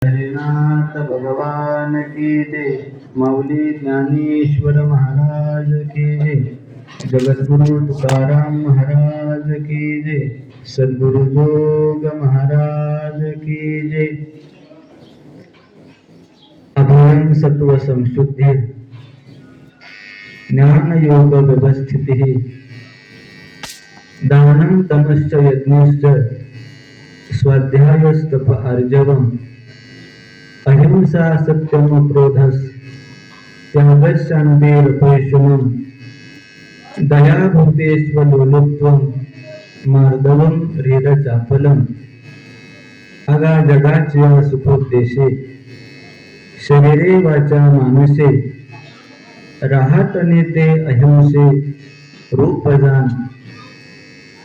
हरिनाथ भगवान की जय. माऊली ज्ञानेश्वर महाराज की जय. जगद्गुरु तुकाराम महाराज की जय. सद्गुरु जोग महाराज की जय. अभयं सत्व संशुद्धि ज्ञान योग व्यवस्थिति दानं तमश्च यज्ञश्च स्वाध्यायस्तप आर्जवम् अहिंसा सत्यम क्रोधस त्यागशान्तिरपैशुनम् दया भूतेष्वलोलुप्त्वम् मार्दवम् ह्रीरचापलम् अगाजगाच्या सुखोद्देशे शरीरे वाचा मानसे राहतने ते अहिंसे रूपजान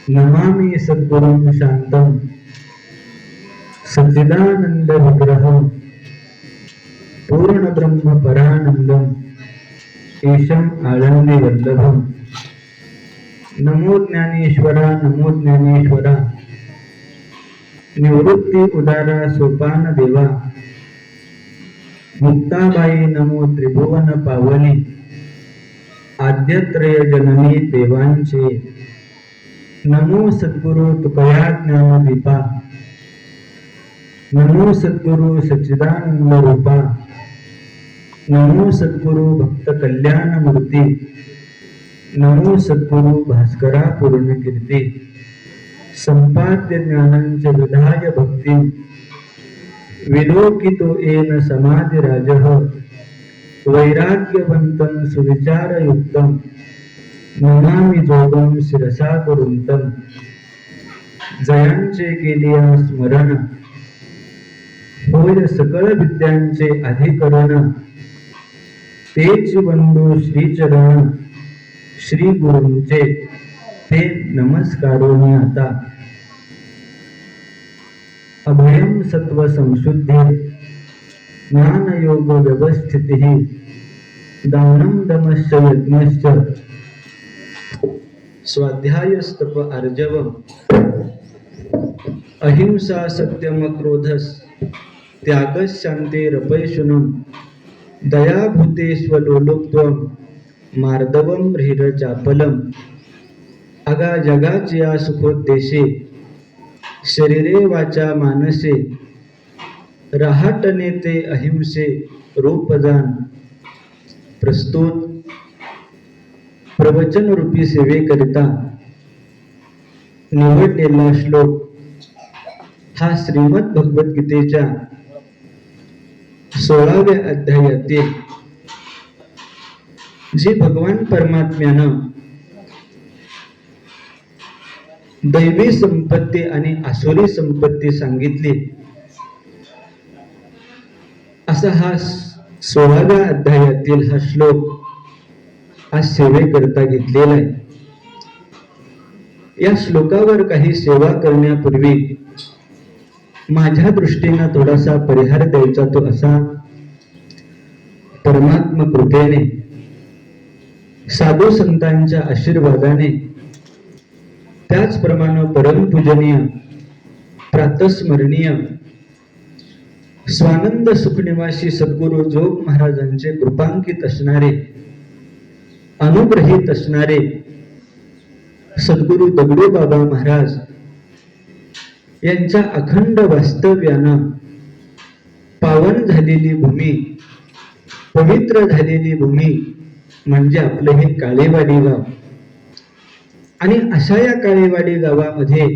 नमामि सद्गुरुं शांतं सच्चिदानंद विग्रहं पूर्ण ब्रह्म परानंदम ईशं आनंदी वल्लभम. नमो ज्ञानेश्वरा नमो ज्ञानेश्वरा निवृत्ती उदारा सोपान देवा मुक्ताबाई नमो त्रिभुवन पावनी आद्यत्रय जननी देवांचे नमो सद्गुरु तुकया ज्ञानदीपा नमो सद्गुरु सच्चिदानंद रूपा नमो सद्गुरु भक्त कल्याण मूर्ती नमो सद्गुरु भास्करा पूर्ण कीर्ती संपाद्य ज्ञानांच विधाय भक्ती विलोकितो येन समाधि राजः वैराग्यवंतं सुविचारयुक्तं नमामि जोगं शिरसा गुरुंतं. जयांचे केलिया स्मरण होय सकळ विद्यांचे अधिकरण तेच बंधू श्रीचरण श्री गुरूंचे ते नमस्कारोनी आता. अभयं सत्व संशुद्धि ज्ञान योग व्यवस्थिति दानं दमश्च यज्ञश्च स्वाध्यायस्तप आर्जवम् अहिंसा सत्यम क्रोधस त्यागशान्तिरपैशुनम् दया भूतेष्वलोलुप्त्वम् मार्दवम् ह्रीरचापलम् अगाजगाच्या सुखोद्देशे शरीरे वाचा मानसे राहटने ते अहिंसे रूपदान. प्रस्तुत प्रवचन रूपी सेवेकरिता निवडलेला श्लोक हा श्रीमद भगवद्गीतेच्या 16व्या अध्यायातील जे भगवान परमात्म्यानं दैवी संपत्ती आणि आसुरी संपत्ती सांगितली असा हा 16व्या अध्यायातील हा श्लोक आज सेवेकरता घेतलेला आहे. या श्लोकावर काही सेवा करण्यापूर्वी माझ्या दृष्टीने थोडासा परिहार द्यायचा तो असा, परमात्मा कृपेने साधू संतांच्या आशीर्वादाने त्याचप्रमाणे परमपूजनीय प्रातस्मरणीय स्वानंद सुखनिवासी सद्गुरु जोग महाराजांचे कृपांकित असणारे अनुग्रहित असणारे सद्गुरु दगडू बाबा महाराज यांच्या अखंड वास्तव्यानं पावन झालेली भूमी, पवित्र झालेली भूमी म्हणजे आपलं हे काळेवाडी गाव. आणि अशा या काळेवाडी गावामध्ये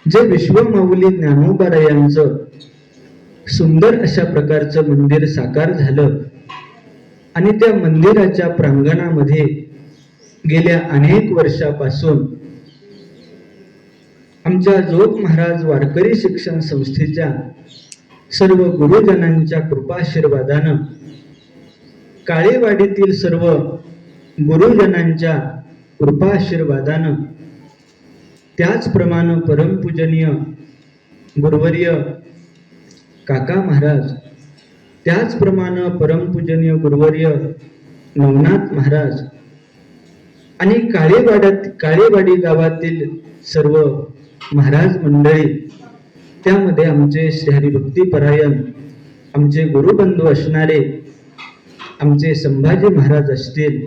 जे विश्वमाऊली ज्ञानोबारायांचं सुंदर अशा प्रकारचं मंदिर साकार झालं आणि त्या मंदिराच्या प्रांगणामध्ये गेल्या अनेक वर्षापासून आमच्या जोग महाराज वारकरी शिक्षण संस्थेच्या सर्व गुरुजनांच्या कृपाशीर्वादानं काळेवाडीतील सर्व गुरुजनांच्या कृपाशीर्वादानं त्याचप्रमाणे परमपूजनीय गुरुवर्य काका महाराज, त्याचप्रमाणे परमपूजनीय गुरुवर्य नवनाथ महाराज आणि काळेवाडी गावातील सर्व महाराज मंडळी त्यामध्ये आमचे श्री हरिभक्ती परायण आमचे गुरुबंधू असणारे आमचे संभाजी महाराज असतील,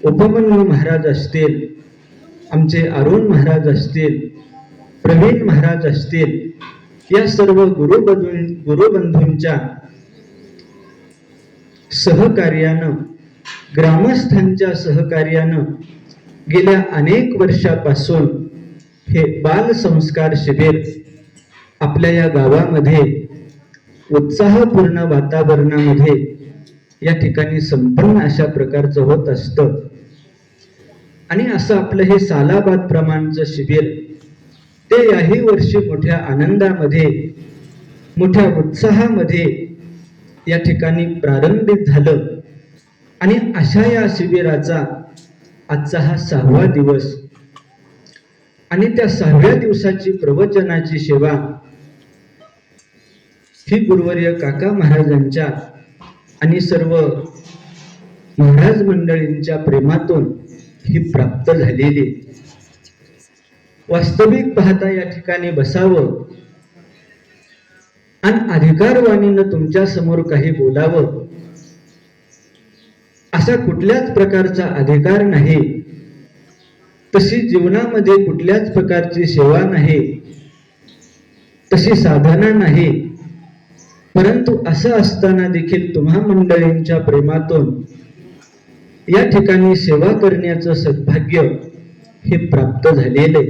उपमन्यू महाराज असतील, आमचे अरुण महाराज असतील, प्रवीण महाराज असतील, या सर्व गुरुबंधूंच्या सहकार्यानं, ग्रामस्थांच्या सहकार्यानं गेल्या अनेक वर्षापासून हे बाल संस्कार शिबिर आपल्या या गावामध्ये उत्साहपूर्ण वातावरणामध्ये या ठिकाणी संपन्न अशा प्रकारचं होत असतं. आणि असं आपलं हे सालाबाद प्रमाणचं शिबिर ते याही वर्षी मोठ्या आनंदामध्ये, मोठ्या उत्साहामध्ये या ठिकाणी प्रारंभित झालं. आणि अशा या शिबिराचा आजचा हा 6वा दिवस आणि त्या 6व्या दिवसाची प्रवचनाची सेवा ही गुरुवर्य काका महाराजांच्या आणि सर्व महाराज मंडळींच्या प्रेमातून ही प्राप्त झालेली. वास्तविक पाहता या ठिकाणी बसावं आणि अधिकारवाणीनं तुमच्या समोर काही बोलावं असा कुठल्याच प्रकारचा अधिकार नाही, तशी जीवनामध्ये कुठल्याच प्रकारची सेवा नाही, तशी साधना नाही. परंतु असं असताना देखील तुम्हा मंडळींच्या प्रेमातून या ठिकाणी सेवा करण्याचं सद्भाग्य हे प्राप्त झालेले.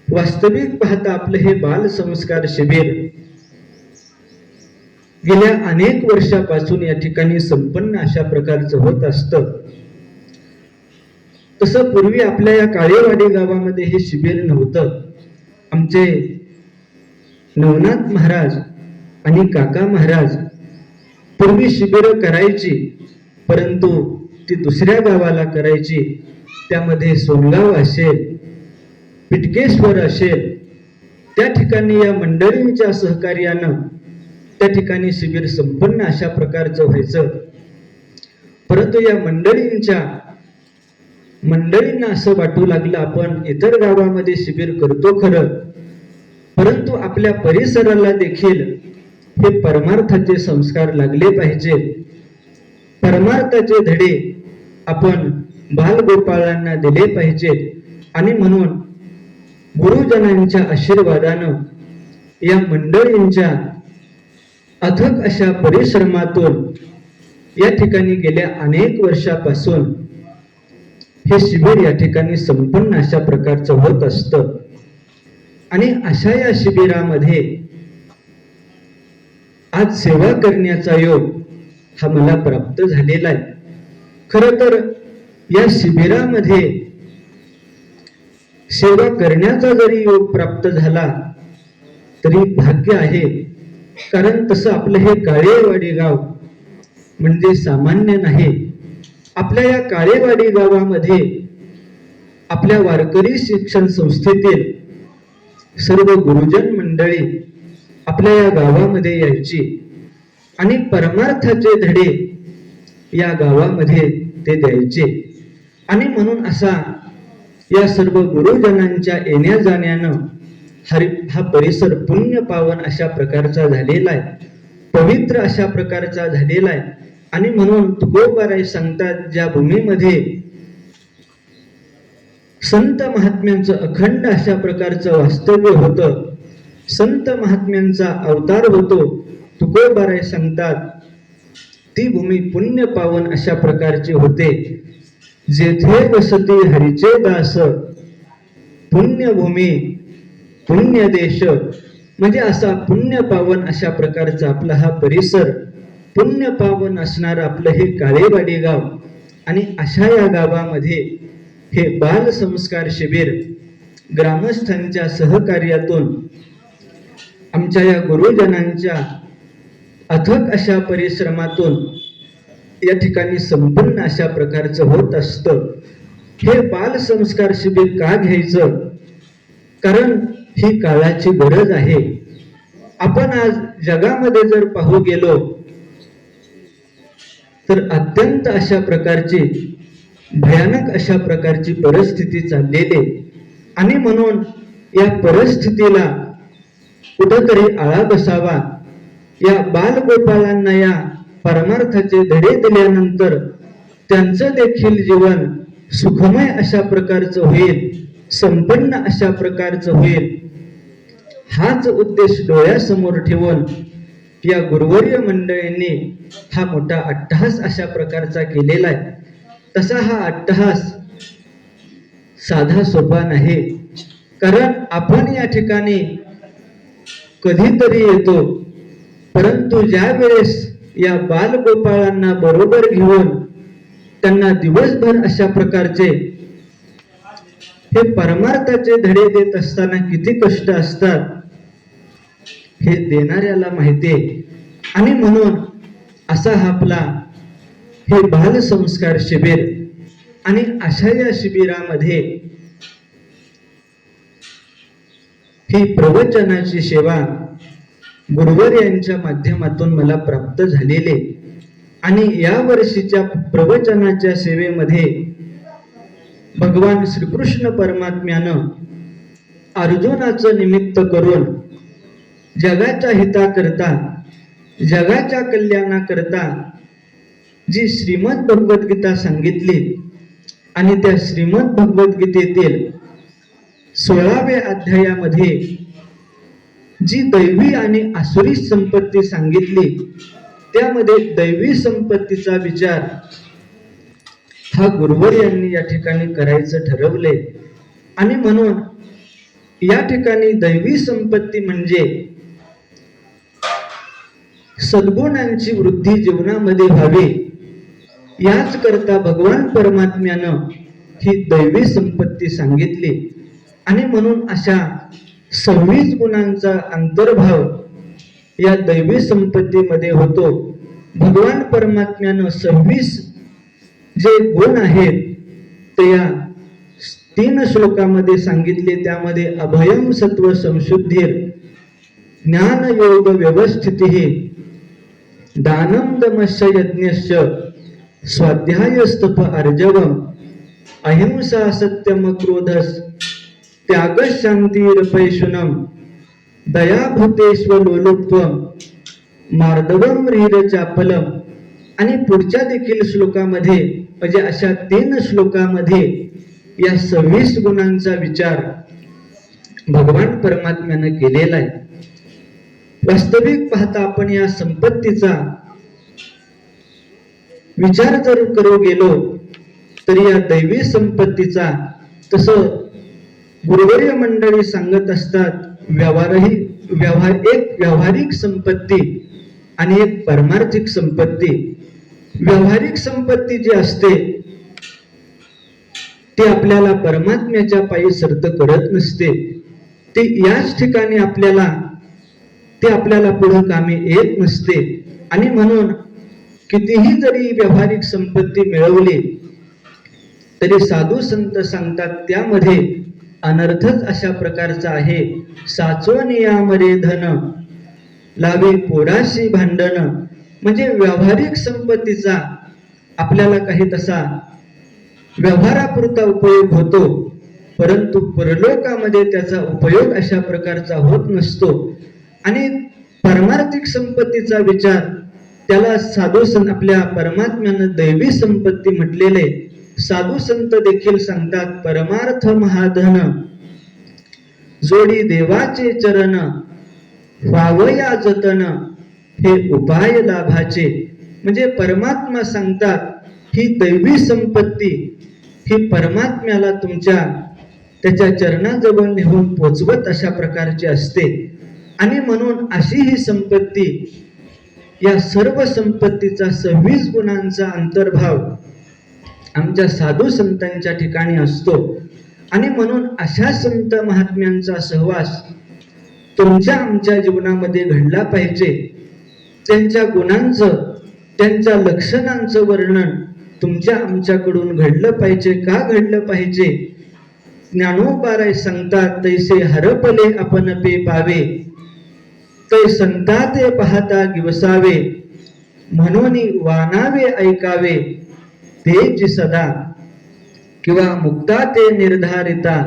वास्तविक पाहता आपलं हे बाल संस्कार शिबिर गेल्या अनेक वर्षापासून या ठिकाणी संपन्न अशा प्रकारचं होत असतं. तसं पूर्वी आपल्या या काळेवाडी गावामध्ये हे शिबिर नव्हतं. आमचे नवनाथ महाराज आणि काका महाराज पूर्वी शिबिरं करायची, परंतु ती दुसऱ्या गावाला करायची. त्यामध्ये सोनगाव असेल, पिटकेश्वर असेल, त्या ठिकाणी या मंडळींच्या सहकार्यानं त्या ठिकाणी शिबिर संपन्न अशा प्रकारचं व्हायचं. परंतु या मंडळींना असं वाटू लागलं, आपण इतर गावामध्ये शिबिर करतो खरं, परंतु आपल्या परिसराला देखील हे परमार्थाचे संस्कार लागले पाहिजे. परमार्थाचे धडे आपण बालगोपाळांना दिले पाहिजेत. आणि म्हणून गुरुजनांच्या आशीर्वादानं या मंडळींच्या अथक अशा परिश्रमातून या ठिकाणी गेल्या अनेक वर्षापासून हे शिबिर या ठिकाणी संपन्न अशा प्रकारचं होत असतं. आणि अशा या शिबिरामध्ये आज सेवा करण्याचा योग हा मला प्राप्त झालेला आहे. खरं तर या शिबिरामध्ये सेवा करण्याचा जरी योग प्राप्त झाला तरी भाग्य आहे. कारण तसं आपलं हे काळेवाडी गाव म्हणजे सामान्य नाही. आपल्या या काळेवाडी गावामध्ये आपल्या वारकरी शिक्षण संस्थेतील सर्व गुरुजन मंडळी आपल्या या गावामध्ये यायची आणि परमार्थाचे धडे या गावामध्ये ते द्यायचे. आणि म्हणून असा या सर्व गुरुजनांच्या येण्या जाण्यानं हा परिसर पुण्य पावन अशा प्रकारचा झालेला आहे, पवित्र अशा प्रकारचा झालेला आहे. आणि म्हणून तुकोबाराय सांगतात, ज्या भूमीमध्ये संत महात्म्यांचं अखंड अशा प्रकारचं वास्तव्य होतं, संत महात्म्यांचा अवतार होतो, तुकोबाराय सांगतात ती भूमी पुण्य पावन अशा प्रकारची होते. जेथे वसती हरीचे दास, पुण्यभूमी पुण्य देश. म्हणजे असा पुण्य पावन अशा प्रकारचा आपला हा परिसर, पुण्य पावन असणार आपलं हे काळेवाडी गाव. आणि अशा या गावामध्ये हे बाल संस्कार शिबिर ग्रामस्थांच्या सहकार्यातून आमच्या या गुरुजनांच्या अथक अशा परिश्रमातून या ठिकाणी संपन्न अशा प्रकारचं होत असतं. हे बाल संस्कार शिबिर का घ्यायचं? कारण ही काळाची गरज आहे. आपण आज जगामध्ये जर पाहू गेलो तर अत्यंत अशा प्रकारची भयानक अशा प्रकारची परिस्थिती चाललेली. आणि म्हणून या परिस्थितीला कुठंतरी आळा बसावा. या बालगोपाळांना या परमार्थाचे धडे दिल्यानंतर त्यांचं देखील जीवन सुखमय अशा प्रकारचं होईल, संपन्न अशा प्रकारचं होईल, हाच उद्देश डोळ्यासमोर ठेवून या गुरुवर्य मंडळींनी हा मोठा अट्टहास अशा प्रकारचा केलेला आहे. तसा हा अट्टहास साधा सोपा नाही. कारण आपण या ठिकाणी कधीतरी येतो, परंतु ज्या वेळेस या बालगोपाळांना बरोबर घेऊन त्यांना दिवसभर अशा प्रकारचे हे परमार्थाचे धडे देत असताना किती कष्ट असतात हे देणाऱ्याला माहिती आहे. आणि म्हणून असा हा आपला हे बाल संस्कार शिबिर, आणि अशा या शिबिरामध्ये ही प्रवचनाची सेवा गुरुवर यांच्या माध्यमातून मला प्राप्त झालेले. आणि या वर्षीच्या प्रवचनाच्या सेवेमध्ये भगवान श्रीकृष्ण परमात्म्यानं अर्जुनाचं निमित्त करून जगाच्या हिताकरता, जगाच्या कल्याणाकरता जी श्रीमद भगवद्गीता सांगितली, आणि त्या श्रीमद भगवद्गीतेतील 16व्या अध्यायामध्ये जी दैवी आणि आसुरी संपत्ती सांगितली, त्यामध्ये दैवी संपत्तीचा विचार हा गुरुवर यांनी या ठिकाणी करायचं ठरवले. आणि म्हणून या ठिकाणी दैवी संपत्ती म्हणजे सद्गुणांची वृद्धी जीवनामध्ये व्हावी, याच करता भगवान परमात्म्यानं ही दैवी संपत्ती सांगितली. आणि म्हणून अशा 26 गुणांचा अंतर्भाव या दैवी संपत्तीमध्ये होतो. भगवान परमात्म्यानं 26 जे गुण आहेत ते या 3 श्लोकामध्ये सांगितले. त्यामध्ये अभयम सत्व संशुद्धीर, ज्ञान योग व्यवस्थिती, दानम दमश्च यज्ञश्च, स्वाध्यायस्तप अर्जवम, अहिंसा सत्यम क्रोधस, त्याग शांतिरपैशुनम, दयाभूतेष्वलोलुप्त्वम, मार्दवम रीर चापलम. आणि पुढच्या देखील श्लोकामध्ये म्हणजे अशा 3 श्लोकामध्ये या 26 गुणांचा विचार भगवान परमात्म्यानं केलेला आहे. वास्तविक पाहता आपण या संपत्तीचा विचार जर करू गेलो तर या दैवी संपत्तीचा, तसं गुरुवर्य मंडळी सांगत असतात, एक व्यावहारिक संपत्ती आणि एक पारमार्थिक संपत्ती. व्यावहारिक संपत्ती जी असते ती आपल्याला परमात्म्याच्या पायी सर्त करत नसते. ती याच ठिकाणी आपल्याला पुढे कामी येत नसते. आणि म्हणून कितीही जरी व्यावहारिक संपत्ती मिळवली तरी साधू संत सांगतात त्यामध्ये अनर्थच अशा प्रकारचा आहे. साचवनिया मरे धन, लावे पोराशी भांडण. म्हणजे व्यावहारिक संपत्तीचा आपल्याला काही तसा व्यवहारापुरता उपयोग होतो, परंतु परलोकामध्ये त्याचा उपयोग अशा प्रकारचा होत नसतो. आणि परमार्थिक संपत्तीचा विचार त्याला साधू संत, आपल्या परमात्म्यानं दैवी संपत्ती म्हटलेले. साधू संत देखील सांगतात परमार्थ महाधन, जोडी देवाचे चरण, व्हावया जतन, हे उपाय लाभाचे. म्हणजे परमात्मा सांगतात ही दैवी संपत्ती ही परमात्म्याला त्याच्या चरणाजवळ नेऊन पोचवत अशा प्रकारची असते. आणि म्हणून अशी ही संपत्ती, या सर्व संपत्तीचा 26 गुणांचा अंतर्भाव आमच्या साधू संतांच्या ठिकाणी असतो. आणि म्हणून अशा संत महात्म्यांचा सहवास तुमच्या आमच्या जीवनामध्ये घडला पाहिजे. त्यांच्या गुणांचं, त्यांच्या लक्षणांचं वर्णन तुमच्या आमच्याकडून घडलं पाहिजे. का घडलं पाहिजे? ज्ञानोबाराय सांगतात, तैसे हरपले आपण पे पावे, तै संता ते पाहता गिवसावे, म्हणून वानावे ऐकावे, तेच सदा किंवा मुक्ता ते निर्धारिता,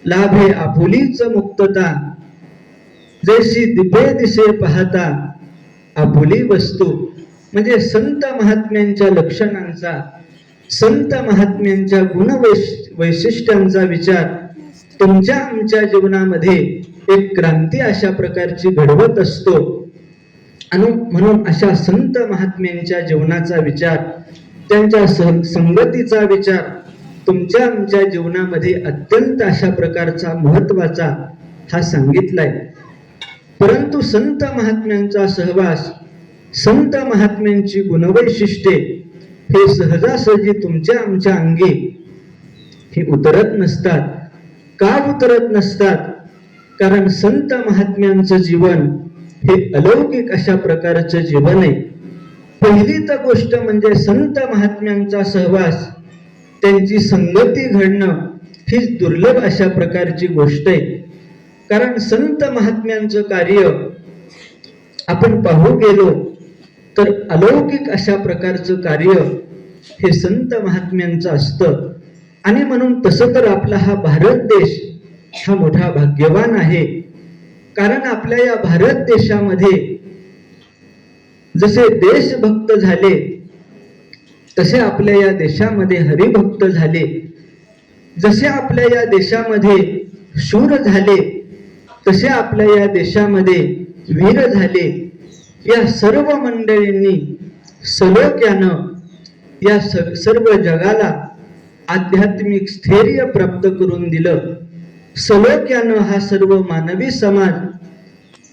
लाभे आपुलीच मुक्तता, जैसी दिपे दिसे पाहता आपुली वस्तू. म्हणजे संत महात्म्यांच्या लक्षणांचा, संत महात्म्यांच्या वैशिष्ट्यांचा विचार तुमच्या आमच्या जीवनामध्ये एक क्रांती अशा प्रकारची घडवत असतो. आणि म्हणून अशा संत महात्म्यांच्या जीवनाचा विचार, त्यांच्या संगतीचा विचार तुमच्या आमच्या जीवनामध्ये अत्यंत अशा प्रकारचा महत्वाचा हा सांगितलाय. परंतु संत महात्म्यांचा सहवास, संत महात्म्यांची गुणवैशिष्ट्ये हे सहजासहजी तुमच्या आमच्या अंगी हे उतरत नसतात. का उतरत नसतात? कारण संत महात्म्यांचं जीवन हे अलौकिक अशा प्रकारचं जीवन आहे. पहिली तर गोष्ट म्हणजे संत महात्म्यांचा सहवास, त्यांची संगती घडणं हीच दुर्लभ अशा प्रकारची गोष्ट आहे. कारण संत महात्म्यांचं कार्य आपण पाहू गेलो तर अलौकिक अशा प्रकारचं कार्य हे संत महात्म्यांचं असतं. आणि म्हणून तसं तर आपला हा भारत देश हा मोठा भाग्यवान आहे. कारण आपल्या या भारत देशामध्ये जसे देशभक्त झाले तसे आपल्या या देशामध्ये हरिभक्त झाले, जसे आपल्या या देशामध्ये शूर झाले तसे आपल्या या देशामध्ये वीर झाले. या सर्व मंडळींनी सलोख्यानं या सर्व जगाला आध्यात्मिक स्थैर्य प्राप्त करून दिलं. सलोख्यानं हा सर्व मानवी समाज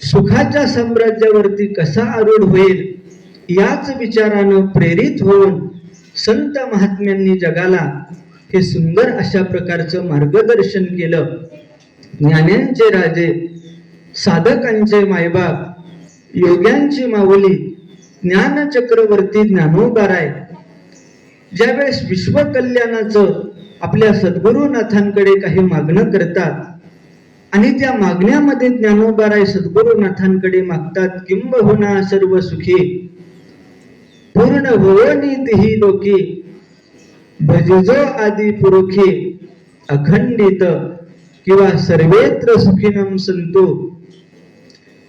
सुखाच्या साम्राज्यावरती कसा आरूढ होईल याच विचारानं प्रेरित होऊन संत महात्म्यांनी जगाला हे सुंदर अशा प्रकारचं मार्गदर्शन केलं. ज्ञानांचे राजे, साधकांचे मायबाप, योग्यांची माऊली, ज्ञान चक्रवर्ती ज्ञानोबाराय ज्यावेळेस विश्वकल्याणाचं आपल्या सद्गुरुनाथांकडे काही मागणं करतात आणि त्या मागण्यामध्ये ज्ञानोबाराय सद्गुरुनाथांकडे मागतात, किंबहुना सर्व सुखी पूर्ण होवनीतिही लोकी भजिजो आदि पुरुखी अखंडित किंवा सर्वेत्र सुखिनम संतो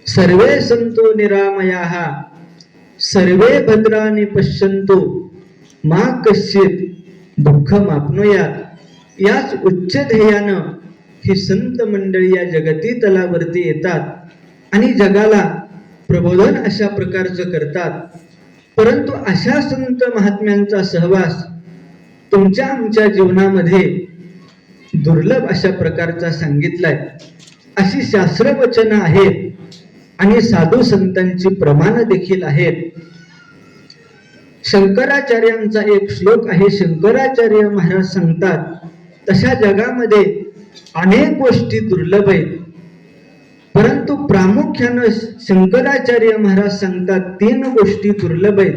सर्वे संतो निरामयाः सर्वे भद्राणि पश्यन्तु मा कश्चित् दुःखम आपनुयात. याच उच्च ध्येयानं ही संत मंडळी या जगती तलावरती येतात आणि जगाला प्रबोधन अशा प्रकारचं करतात. परंतु अशा संत महात्म्यांचा सहवास तुमच्या आमच्या जीवनामध्ये दुर्लभ अशा प्रकारचा सांगितलाय. अशी शास्त्रवचनं आहेत आणि साधू संतांची प्रमाण देखील आहेत. शंकराचार्यांचा एक श्लोक आहे. शंकराचार्य महाराज सांगतात, तशा जगामध्ये अनेक गोष्टी दुर्लभ आहेत, परंतु प्रामुख्यानं शंकराचार्य महाराज सांगतात 3 गोष्टी दुर्लभ आहेत.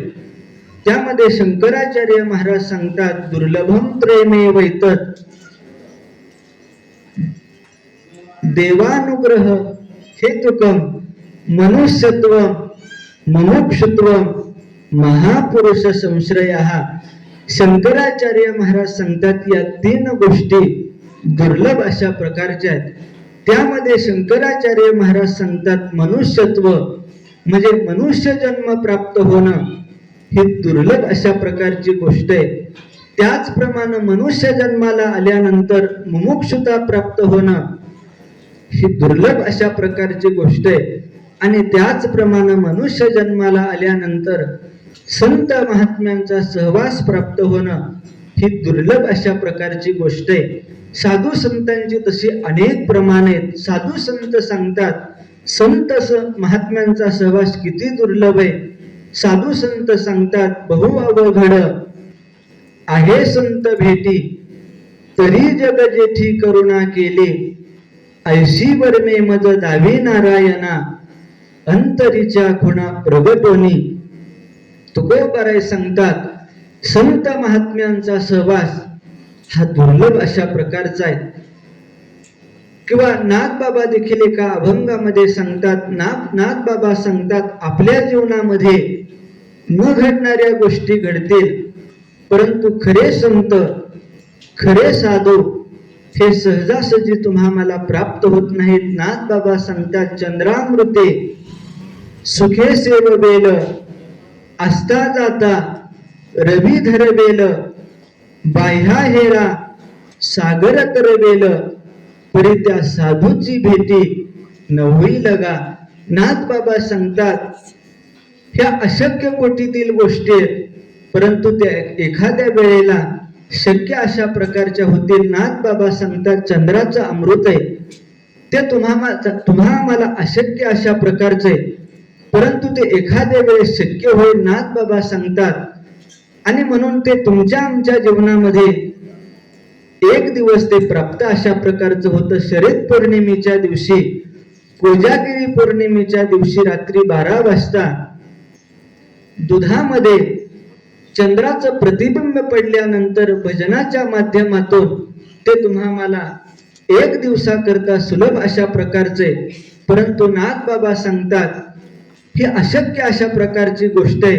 त्यामध्ये शंकराचार्य महाराज सांगतात, दुर्लभम त्रयमेव एतत् देवानुग्रह हेतुकम मनुष्यत्वम मुमुक्षुत्वम महापुरुष संश्रयः. शंकराचार्य महाराज सांगतात या 3 गोष्टी दुर्लभ अशा प्रकारच्या आहेत. त्यामध्ये शंकराचार्य महाराज सांगतात मनुष्यत्व म्हणजे मनुष्य जन्म प्राप्त होणं ही दुर्लभ अशा प्रकारची गोष्ट आहे. त्याचप्रमाणे मनुष्य जन्माला आल्यानंतर मुमुक्षुता प्राप्त होणं ही दुर्लभ अशा प्रकारची गोष्ट आहे. आणि त्याचप्रमाणे मनुष्य जन्माला आल्यानंतर संत महात्म्यांचा सहवास प्राप्त होणं ही दुर्लभ अशा प्रकारची गोष्ट आहे. साधू संतांची तशी अनेक प्रमाणे आहेत. साधू संत सांगतात संत महात्म्यांचा सहवास किती दुर्लभ आहे. साधू संत सांगतात, बहु अवघड आहे संत भेटी तरी जग जेठी करुणा केली ऐशी वर्मे मज दावी नारायणा अंतरीच्या खुणा प्रगटोनी. तुकोबाराय सांगतात संत महात्म्यांचा सहवास हा दुर्लभ अशा प्रकारचा आहे. किंवा नागबाबा देखील एका अभंगामध्ये सांगतात, नागबाबा सांगतात आपल्या जीवनामध्ये न घडणाऱ्या गोष्टी घडतील, परंतु खरे संत खरे साधू हे सहजासहजी तुम्हा मला प्राप्त होत नाहीत. नाथ बाबा सांगतात, चंद्रामृते सुखे सेवबेल असता जाता रवी धरबेल बाह्या हेरा सागर करबेल परी त्या साधूची भेटी न होई लगा. नाथ बाबा सांगतात, ह्या अशक्य कोटीतील गोष्टी आहेत, परंतु त्या एखाद्या वेळेला शक्य अशा प्रकारच्या होतील. नाथ बाबा सांगतात, चंद्राचं अमृत आहे ते तुम्हा मला अशक्य अशा प्रकारचे, परंतु ते एखाद्या वेळेस शक्य होईल. नाथ बाबा सांगतात, आणि म्हणून ते तुमच्या आमच्या जीवनामध्ये एक दिवस ते प्राप्त अशा प्रकारचं होतं. शरद पौर्णिमेच्या दिवशी, कोजागिरी पौर्णिमेच्या दिवशी रात्री 12 वाजता दुधामध्ये चंद्राचं प्रतिबिंब पडल्यानंतर भजनाच्या माध्यमातून ते तुम्हा मला एक दिवसाकरता सुलभ अशा प्रकारचे, परंतु नाथ बाबा सांगतात ही अशक्य अशा प्रकारची गोष्ट आहे,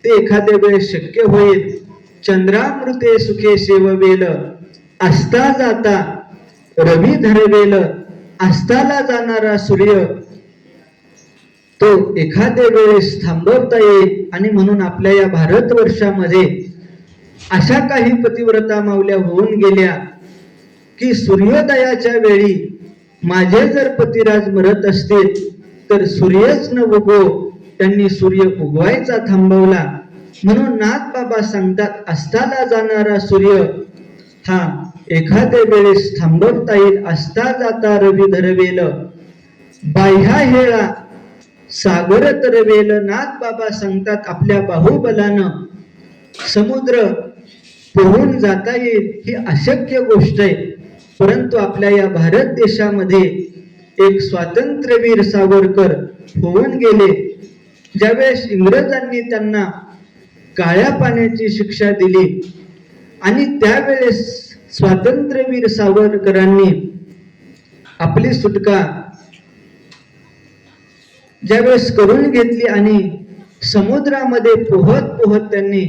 ते एखाद्या वेळेस शक्य होईल. चंद्रामृते सुखे सेववेल असता जाता रवी धरवेल अस्ताला जाणारा सूर्य तो एखाद्या वेळेस थांबवता येईल. आणि म्हणून आपल्या या भारतवर्षामध्ये अशा काही पतिव्रता माऊल्या होऊन गेल्या की सूर्योदयाच्या वेळी माझे जर पतिराज मरत असतील तर सूर्यच न उगो त्यांनी सूर्य उगवायचा थांबवला. म्हणून नाथ बाबा सांगतात, अस्ताला जाणारा सूर्य हा एखाद्या वेळेस थांबवता येईल. असता जाता रवी धरवेल बाह्या हेळा सागर तरवेल. नाथ बाबा सांगतात, आपल्या बाहुबलानं समुद्र पोहून जाता येईल ही अशक्य गोष्ट आहे, परंतु आपल्या या भारत देशामध्ये एक स्वातंत्र्यवीर सावरकर होऊन गेले. ज्यावेळेस इंग्रजांनी त्यांना काळ्या पाण्याची शिक्षा दिली आणि त्यावेळेस स्वातंत्र्यवीर सावरकरांनी आपली सुटका ज्यावेळेस करून घेतली आणि समुद्रामध्ये पोहत पोहत त्यांनी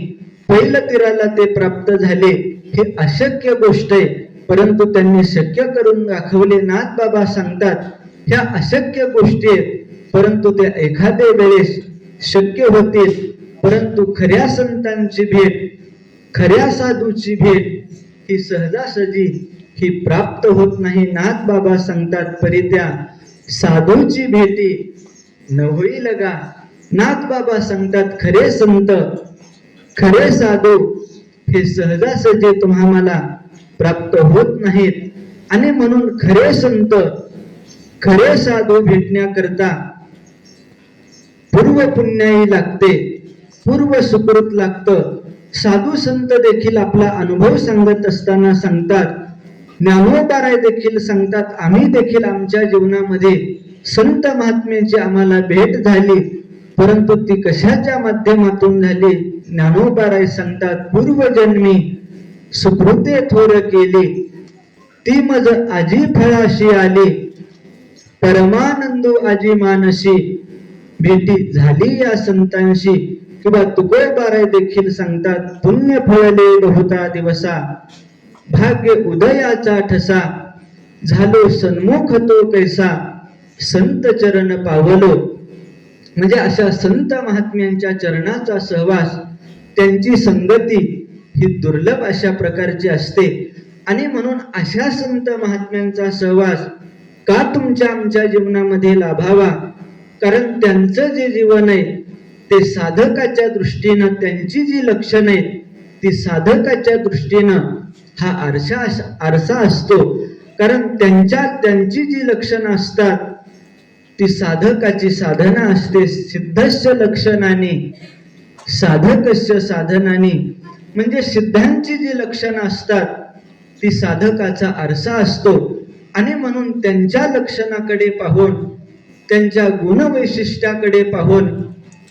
पहिल्या तीराला ते प्राप्त झाले. हे अशक्य गोष्ट आहे, परंतु त्यांनी शक्य करून दाखवले. नाथ बाबा सांगतात, ह्या अशक्य गोष्टी आहेत, परंतु त्या एखाद्या वेळेस शक्य होतील. परंतु खऱ्या संतांची भेट, खऱ्या साधूची भेट ही सहजासहजी ही प्राप्त होत नाही. नाथ बाबा सांगतात, परी त्या साधूची भेटी न होई लगा. नाथ बाबा सांगतात, खरे संत खरे साधू हे सहजासहजी तुम्हाला प्राप्त होत नाहीत. आणि म्हणून खरे संत खरे साधू भेटण्याकरता पूर्व पुण्याई लागते, पूर्व सुकृत लागतं. साधू संत देखील आपला अनुभव सांगत असताना सांगतात, ज्ञानोबाराय देखील सांगतात, आम्ही देखील आमच्या जीवनामध्ये संत महात्म्याची आम्हाला भेट झाली, परंतु ती कशाच्या माध्यमातून झाली. ज्ञानोबाराय सांगतात, पूर्वजन्मी सुकृते थोर केली ती मज आजी फळाशी आली परमानंदो आजी मानसी. भेटी झाली या संतांशी. किंवा तुकोबाराय देखील सांगतात, पुण्य फळले बहुता दिवसा भाग्य उदयाचा ठसा झालो सन्मुख तो कैसा संत चरण पावलो. म्हणजे अशा संत महात्म्यांच्या चरणाचा सहवास, त्यांची संगती ही दुर्लभ अशा प्रकारची असते. आणि म्हणून अशा संत महात्म्यांचा सहवास का तुमच्या आमच्या जीवनामध्ये लाभावा, कारण त्यांचं जे जीवन आहे ते साधकाच्या दृष्टीनं, त्यांची जी लक्षणं आहेत ती साधकाच्या दृष्टीनं हा आरसा असतो. कारण त्यांची जी लक्षणं असतात ती साधकाची साधना असते. सिद्धस्य लक्षणाने साधकस्य साधनाने, म्हणजे सिद्धांची जी लक्षणं असतात ती साधकाचा आरसा असतो. आणि म्हणून त्यांच्या लक्षणाकडे पाहून, त्यांच्या गुणवैशिष्ट्याकडे पाहून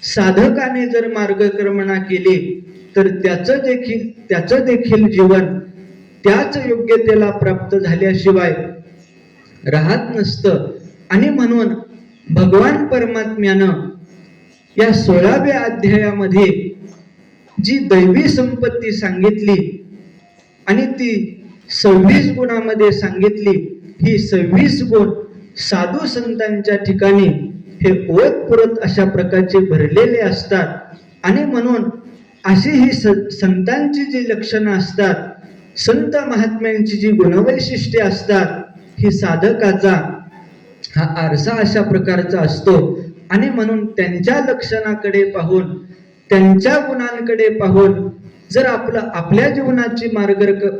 साधकाने जर मार्गक्रमणा केली तर त्याचं देखील जीवन त्याच योग्यतेला प्राप्त झाल्याशिवाय राहत नसतं. आणि म्हणून भगवान परमात्म्यानं या 16व्या अध्यायामध्ये जी दैवी संपत्ती सांगितली आणि ती 26 गुणामध्ये सांगितली. ही 26 गुण साधू संतांच्या ठिकाणी हे ओतप्रोत अशा प्रकारचे भरलेले असतात. आणि म्हणून अशी ही संतांची जी लक्षणं असतात, संत महात्म्यांची जी गुणवैशिष्ट्ये असतात, ही साधकाचा हा आरसा अशा प्रकारचा असतो. आणि म्हणून त्यांच्या लक्षणाकडे पाहून, त्यांच्या गुणांकडे पाहून जर आपल्या जीवनाची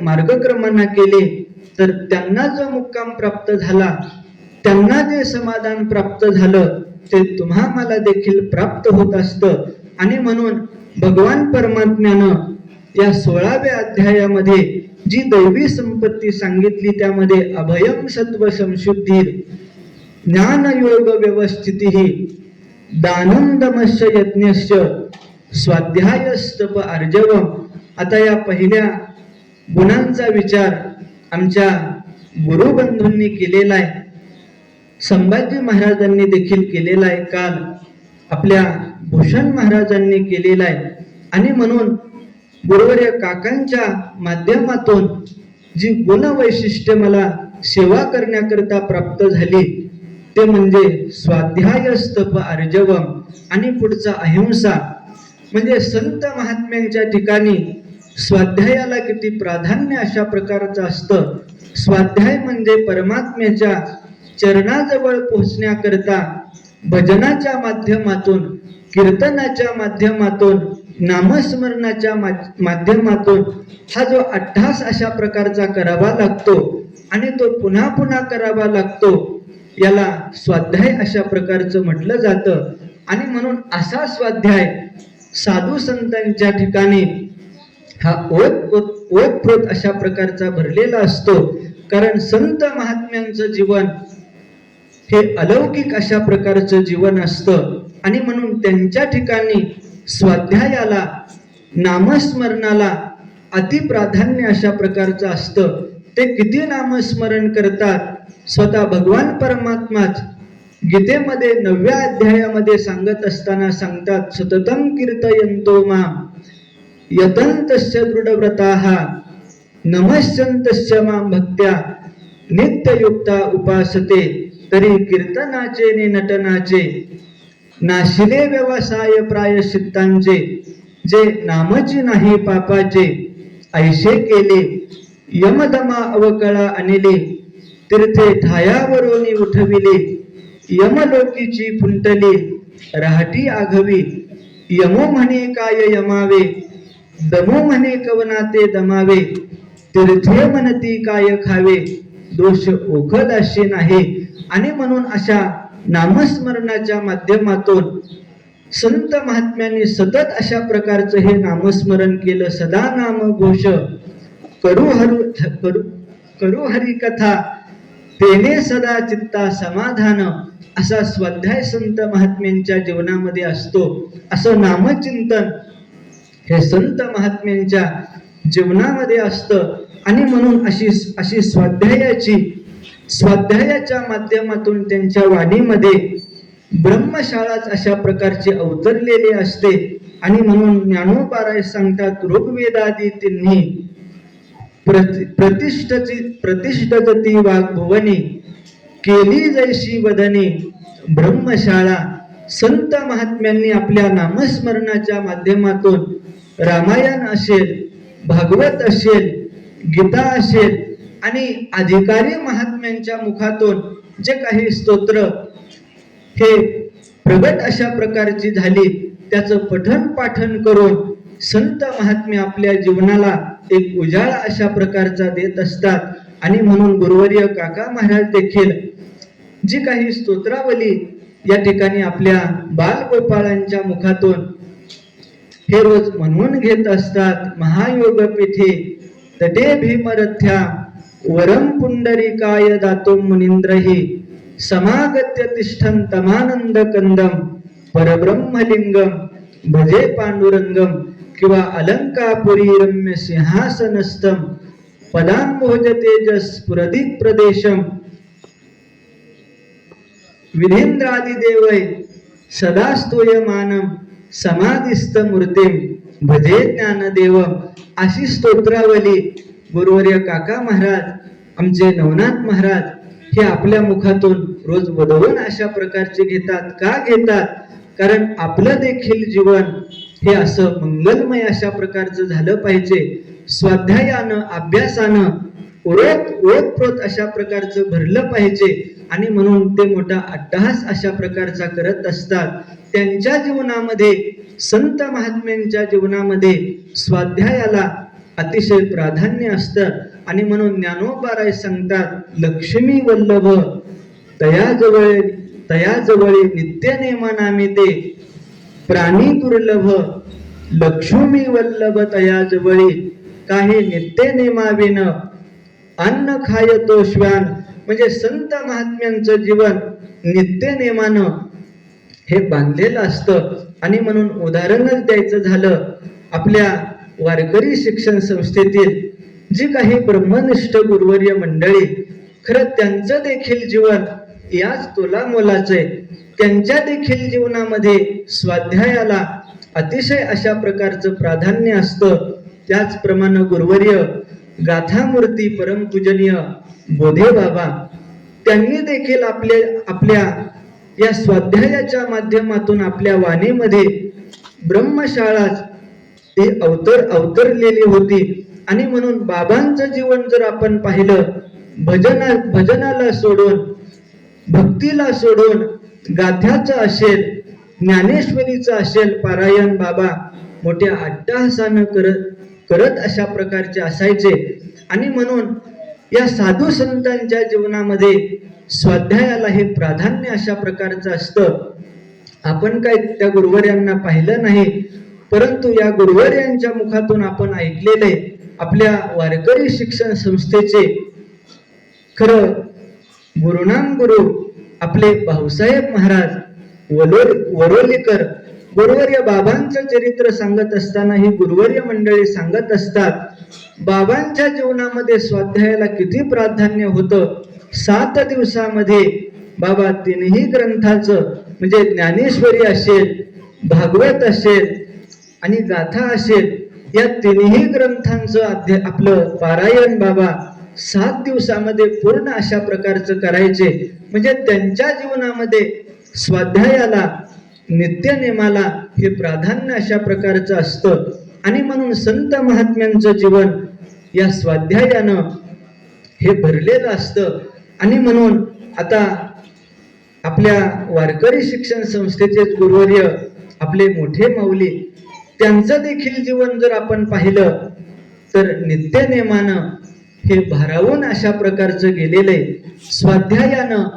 मार्गक्रमणा केली तर त्यांना जो मुक्काम प्राप्त झाला, त्यांना जे समाधान प्राप्त झालं, ते तुम्हा मला देखील प्राप्त होत असतं. आणि म्हणून भगवान परमात्म्यानं या 16व्या अध्यायामध्ये जी दैवी संपत्ती सांगितली, त्यामध्ये अभयम सत्व संशुद्धी, ज्ञान योग व्यवस्थिती, दानं दमश्च यज्ञश्च, स्वाध्यायस्तप आर्जवम. आता या पहिल्या गुणांचा विचार आमच्या गुरुबंधूंनी केलेला आहे, संभाजी महाराजांनी देखील केलेला आहे, काल आपल्या भूषण महाराजांनी केलेला आहे. आणि म्हणून गुरुवर्य काकांच्या माध्यमातून जी गुणवैशिष्ट्ये मला सेवा करण्याकरता प्राप्त झाली, ते म्हणजे स्वाध्यायस्तप आर्जवम आणि पुढचा अहिंसा. म्हणजे संत महात्म्यांच्या ठिकाणी स्वाध्यायाला किती प्राधान्य अशा प्रकारचं असतं. स्वाध्याय म्हणजे परमात्म्याच्या चरणाजवळ पोहोचण्याकरता भजनाच्या माध्यमातून, कीर्तनाच्या माध्यमातून, नामस्मरणाच्या माध्यमातून हा जो अट्टास अशा प्रकारचा करावा लागतो आणि तो पुन्हा पुन्हा करावा लागतो, याला स्वाध्याय अशा प्रकारचं म्हटलं जातं. आणि म्हणून असा स्वाध्याय साधू संतांच्या ठिकाणी हा ओतप्रोत अशा प्रकारचा भरलेला असतो. कारण संत महात्म्यांचं जीवन हे अलौकिक अशा प्रकारचं जीवन असतं. आणि म्हणून त्यांच्या ठिकाणी स्वाध्यायाला, नामस्मरणाला अतिप्राधान्य अशा प्रकारचं असतं. ते किती नामस्मरण करतात, स्वतः भगवान परमात्माच गीतेमध्ये 9व्या अध्यायामध्ये सांगत असताना सांगतात, सततं कीर्तयन्तो मां यतन्तस्य दृढव्रताः नमस्यन्तस्य मां भक्त्या नित्ययुक्ता उपासते. तरी कीर्तनाचे ने नटनाचे नाशिले व्यवसाय प्रायश्चित्तांचे, जे नामची नाही पापाचे ऐशे केले यमदमा अवकळा अनिले. तीर्थे ठायावरोनी उठविले यमलोकीची पुंटली, राहटी आघवी यमो म्हणे काय यमावे, दमो म्हणे कवनाते दमावे. तीर्थे म्हणती काय खावे, दोष ओखदाशी नाही. आणि म्हणून अशा नामस्मरणाच्या माध्यमातून संत महात्म्यांनी सतत अशा प्रकारचं हे नामस्मरण केलं. सदा नाम घोष करू हरी कथा, तेने सदा चित्ता समाधान. असा स्वाध्याय संत महात्म्यांच्या जीवनामध्ये असतो. असं नामचिंतन हे संत महात्म्यांच्या जीवनामध्ये असतं. आणि म्हणून अशी स्वाध्यायाच्या माध्यमातून त्यांच्या वाणीमध्ये ब्रह्मशाळाच अशा प्रकारचे अवतरलेले असते. आणि म्हणून ज्ञानोबाराय सांगतात, ऋग्वेदादी तिन्ही प्रतिष्ठती वाग्भुवनी, केली जैशी वदनी ब्रह्मशाळा. संत महात्म्यांनी आपल्या नामस्मरणाच्या माध्यमातून रामायण असेल, भागवत असेल, गीता असेल आणि अधिकारी महात्म्यांच्या मुखातून जे काही स्तोत्र हे प्रगट अशा प्रकारची झाली, त्याचं पठण पाठन करून संत महात्मे आपल्या जीवनाला एक उजाळा अशा प्रकारचा देत असतात. आणि म्हणून गुरुवर्य काका महाराज देखील जी काही स्तोत्रावली या ठिकाणी आपल्या बालगोपाळांच्या मुखातून हे रोज म्हणून घेत असतात. महायोग पीठे तटे भीमरथ्या, वरम पुंडरीकाय दातो मुनींद्रही, समागत्य तिष्ठन तमानंद कंदम, परब्रह्मलिंगम भजे पांडुरंगम. किंवा अलंकापुरी रम्य सिंहासनस्थम, पदांभोज तेजस पुरदिक प्रदेशम, विधींद्रादिदेवै सदा स्तूयमानम, समाधिस्थ मूर्तिम भजे ज्ञानदेवम. अशी स्तोत्रावली गुरुवर्य काका महाराज, आमचे नवनाथ महाराज हे आपल्या मुखातून रोज वदवून अशा प्रकारचे घेतात. का घेतात? कारण आपलं देखील जीवन हे असं मंगलमय अशा प्रकारचं झालं पाहिजे. स्वाध्यायानं, अभ्यासानं ओतप्रोत अशा प्रकारचं भरलं पाहिजे. आणि म्हणून ते मोठा अट्टहास अशा प्रकारचा करत असतात. त्यांच्या जीवनामध्ये, संत महात्म्यांच्या जीवनामध्ये स्वाध्यायाला अतिशय प्राधान्य असतं. आणि म्हणून ज्ञानोबाराय सांगतात, लक्ष्मी वल्लभ तयाजवळी नित्य नेमानामी ते प्राणी दुर्लभ लक्ष्मी वल्लभ तयाजवळी काही नित्य नेमाविन अन्न खायतो श्वान. म्हणजे संत महात्म्यांचं जीवन नित्य नेमानं हे बांधलेलं असतं. आणि म्हणून उदाहरणच द्यायचं झालं, आपल्या वारकरी शिक्षण संस्थेतील जी काही ब्रह्मनिष्ठ गुरुवर्य मंडळी, खरं त्यांचं देखील जीवन याच तोलामोलाचं आहे. त्यांच्या देखील जीवनामध्ये स्वाध्यायाला अतिशय अशा प्रकारचं प्राधान्य असतं. त्याचप्रमाणे गुरुवर्य गाथामूर्ती परमपूजनीय बोधे बाबा, त्यांनी देखील आपल्या या स्वाध्यायाच्या माध्यमातून आपल्या वाणीमध्ये ब्रह्मशाळा ही अवतरलेली होती. आणि म्हणून बाबांचं जीवन जर आपण पाहिलं, भजनाला सोडून, भक्तीला सोडून, गाथ्याचं असेल, ज्ञानेश्वरीचं असेल पारायण बाबा मोठ्या अट्टहासानं करत अशा प्रकारचे असायचे. आणि म्हणून या साधू संतांच्या जीवनामध्ये स्वाध्यायाला हे प्राधान्य अशा प्रकारचं असतं. आपण काय त्या गुरुवर्यांना पाहिलं नाही, परंतु या गुरुवर्यांच्या मुखातून आपण ऐकलेले आपल्या वारकरी शिक्षण संस्थेचे खरं गुरुनाम गुरु आपले भाऊसाहेब महाराज वरोलीकर गुरुवर्य बाबांचं चरित्र सांगत असताना ही गुरुवर्य मंडळी सांगत असतात, बाबांच्या जीवनामध्ये स्वाध्यायाला किती प्राधान्य होतं. 7 दिवसामध्ये बाबा तिन्ही ग्रंथाचं म्हणजे ज्ञानेश्वरी असेल, भागवत असेल आणि गाथा असेल, या तिन्ही ग्रंथांचं आपलं पारायण बाबा 7 दिवसामध्ये पूर्ण अशा प्रकारचं करायचे. म्हणजे त्यांच्या जीवनामध्ये स्वाध्यायाला, नित्यनेमाला हे प्राधान्य अशा प्रकारचं असतं. आणि म्हणून संत महात्म्यांचं जीवन या स्वाध्यायानं हे भरलेलं असतं. आणि म्हणून आता आपल्या वारकरी शिक्षण संस्थेचे गुरुवर्य आपले मोठे माऊली, त्यांचं देखील जीवन जर आपण पाहिलं तर नित्यनेमानं हे भारावून अशा प्रकारचं गेलेलं आहे. स्वाध्यायानं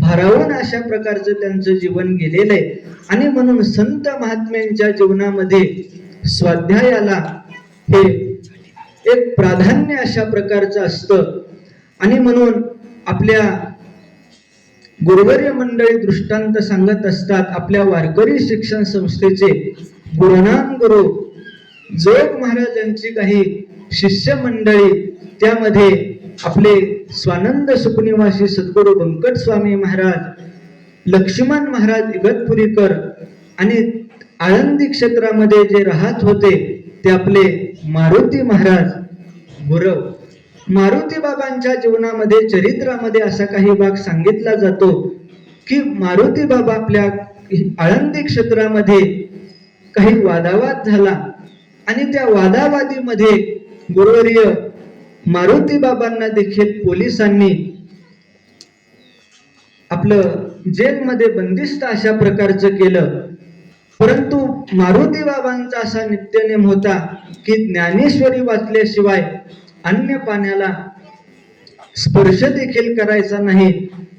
भारावून अशा प्रकारचं त्यांचं जीवन गेलेलं आहे. आणि म्हणून संत महात्म्यांच्या जीवनामध्ये स्वाध्यायाला हे एक प्राधान्य अशा प्रकारचं असतं. आणि म्हणून आपल्या गुरुवर्य मंडळी दृष्टांत सांगत असतात. आपल्या वारकरी शिक्षण संस्थेचे गुरुनाम गुरु जोग महाराजांची काही शिष्य मंडळी, त्यामध्ये आपले स्वानंद सुखनिवासी सद्गुरू व्यंकट स्वामी महाराज, लक्ष्मण महाराज इगतपुरीकर आणि आळंदी क्षेत्रामध्ये जे राहत होते ते आपले मारुती महाराज गुरव. मारुती बाबांच्या जीवनामध्ये, चरित्रामध्ये असा काही भाग सांगितला जातो की मारुती बाबा आपल्या आळंदी क्षेत्रामध्ये काही वादावाद झाला आणि त्या वादावादीमध्ये गुरुवर्य मारुती बाबांना देखील पोलिसांनी आपलं जेलमध्ये बंदिस्त अशा प्रकारचं केलं. परंतु मारुती बाबांचा असा नित्यनेम होता की ज्ञानेश्वरी वाचल्याशिवाय अन्य पाण्याला स्पर्श देखील करायचा नाही.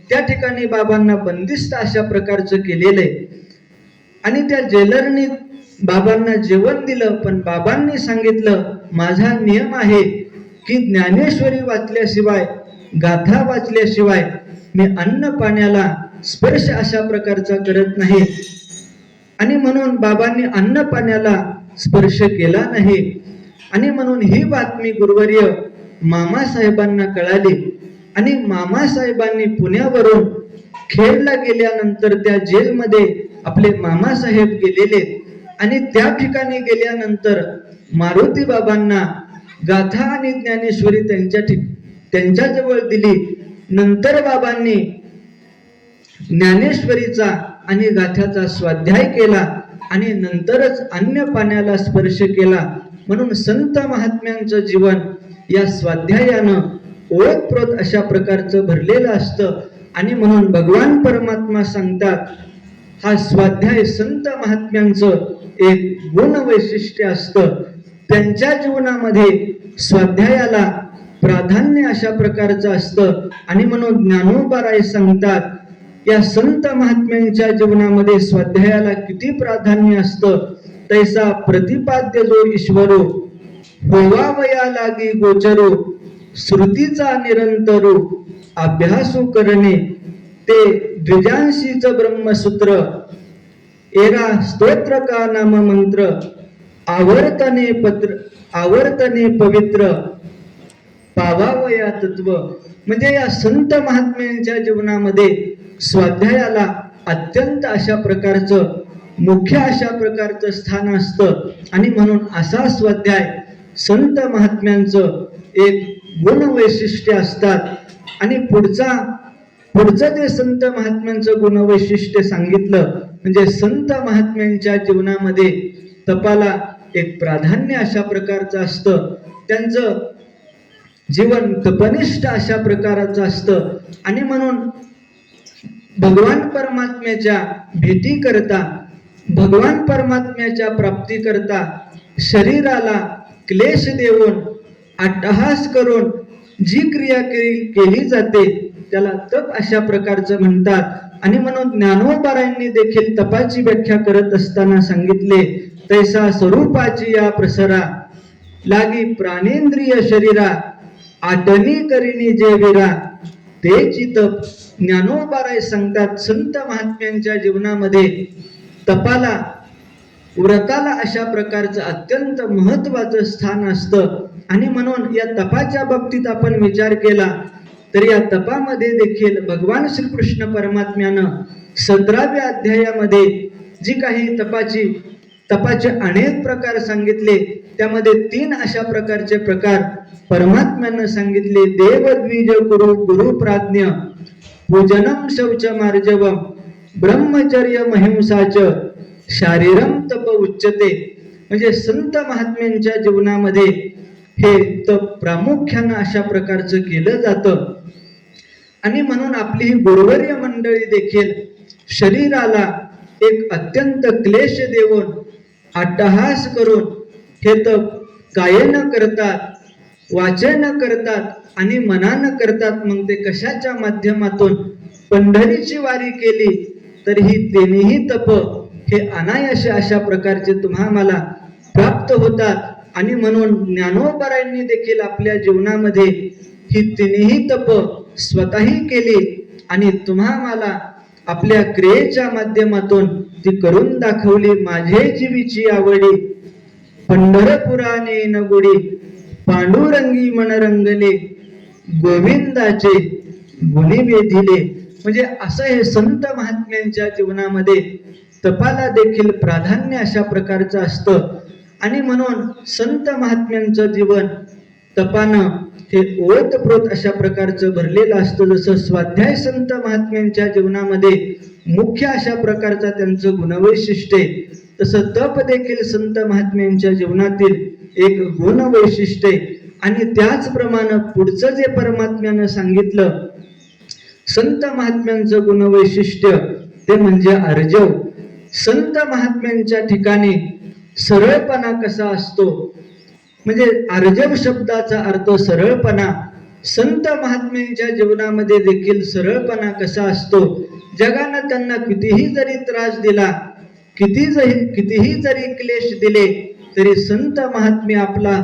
त्या ठिकाणी बाबांना बंदिस्त अशा प्रकारचं केलेलं आहे. आणि त्या जेलरनी बाबांना जेवण दिलं, पण बाबांनी सांगितलं, माझा नियम आहे की ज्ञानेश्वरी वाचल्याशिवाय, गाथा वाचल्याशिवाय मी अन्न पाण्याला स्पर्श अशा प्रकारचा करत नाही. आणि म्हणून बाबांनी अन्न पाण्याला स्पर्श केला नाही. आणि म्हणून ही बातमी गुरुवर्य मामासाहेबांना कळाली आणि मामासाहेबांनी पुण्यावरून खेडला गेल्यानंतर त्या जेलमध्ये आपले मामासाहेब गेलेले आणि त्या ठिकाणी गेल्यानंतर मारुती बाबांना गाथा आणि ज्ञानेश्वरी त्यांच्याजवळ दिली. नंतर बाबांनी ज्ञानेश्वरीचा आणि गाथ्याचा स्वाध्याय केला आणि नंतरच अन्य पाण्याला स्पर्श केला. म्हणून संत महात्म्यांचं जीवन या स्वाध्यायानं ओतप्रोत अशा प्रकारचं भरलेलं असतं. आणि म्हणून भगवान परमात्मा सांगतात, हा स्वाध्याय संत महात्म्यांचं एक गुण वैशिष्ट्य असतं. त्यांच्या जीवनामध्ये स्वाध्यायाला प्राधान्य अशा प्रकारचं असतं. आणि म्हणून ज्ञानोबाराय सांगतात, या संत महात्म्यांच्या जीवनामध्ये स्वाध्यायाला किती प्राधान्य असतं. तैसा प्रतिपाद्य जो ईश्वरो होवावया लागी गोचरो श्रुतीचा निरंतरो अभ्यासू करणे ते द्विजांशीच ब्रह्मसूत्र एरा स्तोत्र का नाम मंत्र आवर्तने पवित्र पावावया तत्व. म्हणजे या संत महात्म्यांच्या जीवनामध्ये स्वाध्यायाला अत्यंत अशा प्रकारचं मुख्य अशा प्रकारचं स्थान असतं. आणि म्हणून असा स्वाध्याय संत महात्म्यांचं एक गुण वैशिष्ट्य असतात. आणि पुढचं जे संत महात्म्यांचं गुण वैशिष्ट्य सांगितलं म्हणजे संत महात्म्यांच्या जीवनामध्ये तपाला एक प्राधान्य अशा प्रकारचं असतं. त्यांचं जीवन तपनिष्ठ अशा प्रकारचं असतं. आणि म्हणून भगवान परमात्म्याच्या भेटी करता, भगवान परमात्म्याच्या प्राप्ती करता शरीराला क्लेश देऊन अट्टहास करून जी क्रिया केली जाते त्याला तप अशा प्रकारचं म्हणतात. आणि म्हणून ज्ञानोबारायांनी देखील तपाची व्याख्या करत असताना सांगितले, तैसा स्वरूपाची या प्रसरा लागी प्राणेंद्रिय शरीरा आटनी करिणी जे विरा तेची तप. ज्ञानोबाराय सांगतात, संत महात्म्यांच्या जीवनामध्ये तपाला, व्रताला अशा प्रकारचं अत्यंत महत्वाचं स्थान असतं. आणि म्हणून या तपाच्या बाबतीत आपण विचार केला तर या तपामध्ये देखील भगवान श्रीकृष्ण परमात्म्यानं 17व्या अध्यायामध्ये जी काही तपाचे अनेक प्रकार सांगितले त्यामध्ये 3 अशा प्रकारचे प्रकार परमात्म्यानं सांगितले. देवद्विज कुरु गुरु प्राज्ञ पूजनम शौच मार्जवम ब्रह्मचर्य महिंसाच शारीरम तप उच्चते. म्हणजे संत महात्म्यांच्या जीवनामध्ये हे तप प्रामुख्यानं अशा प्रकारचं केलं जातं. आणि म्हणून आपली ही गुरुवर्य मंडळी देखील शरीराला एक अत्यंत क्लेश देऊन अट्टहास करून हे तप कायेनं करतात, वाचेनं करतात आणि मनानं करतात. मग ते कशाच्या माध्यमातून पंढरीची वारी केली तर ही तिन्ही तप हे अनायासे अशा प्रकारचे तुम्हाला प्राप्त होतात. आणि म्हणून ज्ञानोबारायांनी देखील आपल्या जीवनामध्ये ही तिन्ही तप स्वतःही केली आणि तुम्हाला आपल्या क्रियेच्या माध्यमातून ती करून दाखवली. माझे जीवीची आवडी पंढरपुराने नगुडी पांडुरंगी मनरंगले गोविंदाचे गुणी वेधिले. म्हणजे असं हे संत महात्म्यांच्या जीवनामध्ये तपाला देखील प्राधान्य अशा प्रकारचं असतं. आणि म्हणून संत महात्म्यांचं जीवन तपानं हे ओतप्रोत अशा प्रकारचं भरलेलं असतं. जसं स्वाध्याय संत महात्म्यांच्या जीवनामध्ये मुख्य अशा प्रकारचा त्यांचं गुणवैशिष्ट्य, तसं तप देखील संत महात्म्यांच्या जीवनातील एक गुणवैशिष्ट्य. आणि त्याचप्रमाणे पुढचं जे परमात्म्यानं सांगितलं संत महात्म्यांचं गुणवैशिष्ट्य ते म्हणजे अर्जव. संत महात्म्यांच्या ठिकाणी सरळपणा कसा असतो, म्हणजे अर्जव शब्दाचा अर्थ सरळपणा. संत महात्म्यांच्या जीवनामध्ये देखील सरळपणा कसा असतो. जगानं त्यांना कितीही जरी त्रास दिला, कितीही जरी क्लेश दिले तरी संत महात्मे आपला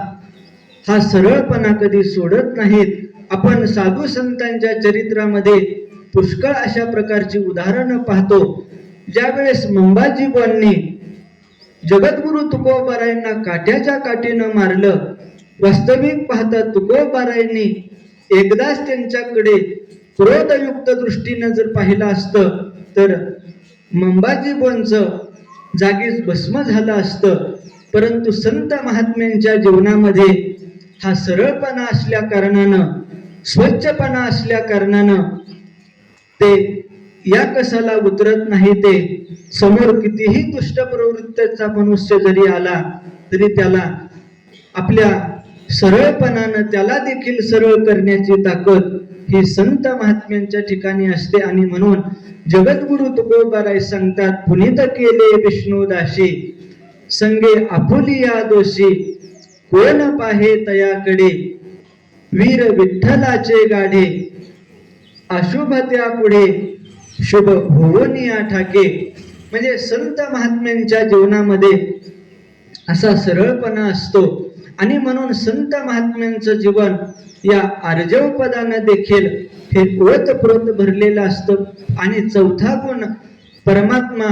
हा सरळपणा कधी सोडत नाहीत. आपण साधू संतांच्या चरित्रामध्ये पुष्कळ अशा प्रकारची उदाहरणं पाहतो. ज्यावेळेस मंबाजीबांनी जगद्गुरु तुकोबारायांना काट्याच्या काठीनं मारलं, वास्तविक पाहता तुकोबारायांनी एकदाच त्यांच्याकडे क्रोधयुक्त दृष्टीनं जर पाहिलं असतं तर मंबाजीबांचं जागीच भस्म झालं असतं. परंतु संत महात्म्यांच्या जीवनामध्ये हा सरळपणा असल्या कारणानं, स्वच्छपणा असल्या कारणानं ते या कसाला उतरत नाही. ते समोर कितीही दुष्ट प्रवृत्तीचा मनुष्य जरी आला तरी त्याला आपल्या सरळपणानं त्याला देखील सरळ करण्याची ताकद ही संत महात्म्यांच्या ठिकाणी असते. आणि म्हणून जगद्गुरु तुकोबाराय सांगतात, पुनीत केले विष्णुदाशी संगे आपुलिया दोषी, कोण पाहे तयाकडे वीर विठ्ठलाचे गाढे, अशुभत्या पुढे शुभ होऊनिया ठाके. म्हणजे संत महात्म्यांच्या जीवनामध्ये असा सरळपणा असतो. आणि म्हणून संत महात्म्यांचं जीवन या आर्जव पदानं देखील हे ओतप्रोत भरलेलं असतं. आणि चौथा गुण परमात्मा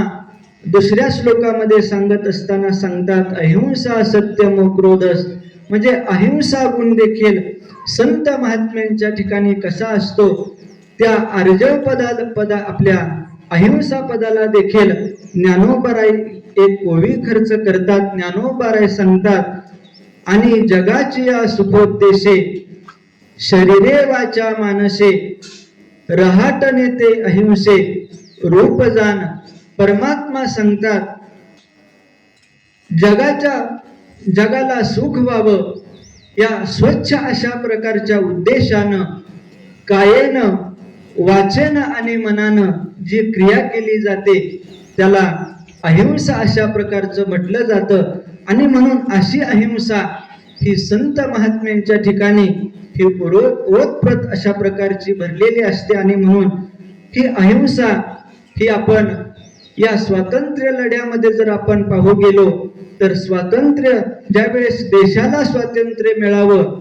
दुसऱ्या श्लोकामध्ये सांगत असताना सांगतात, अहिंसा सत्यम क्रोधस. म्हणजे अहिंसा गुण देखील संत महात्म्यांच्या ठिकाणी कसा असतो. त्या आर्जव आपल्या अहिंसा पदाला देखील ज्ञानोबाराय एक ओवी खर्च करतात. ज्ञानोबाराय सांगतात, आणि जगाची या सुखोद्देशे शरीरे वाचा मानसे, रहाटने ते अहिंसे रूप जाण. परमात्मा सांगतात, जगाला सुख व्हावं या स्वच्छ अशा प्रकारच्या उद्देशानं कायेनं, वाचेनं आणि मनानं जी क्रिया केली जाते त्याला अहिंसा अशा प्रकारचं म्हटलं जातं. आणि म्हणून अशी अहिंसा ही संत महात्म्यांच्या ठिकाणी ही ओतप्रोत अशा प्रकारची भरलेली असते. आणि म्हणून ही अहिंसा ही आपण या स्वातंत्र्य लढ्यामध्ये जर आपण पाहू गेलो तर स्वातंत्र्य ज्यावेळेस देशाला स्वातंत्र्य मिळावं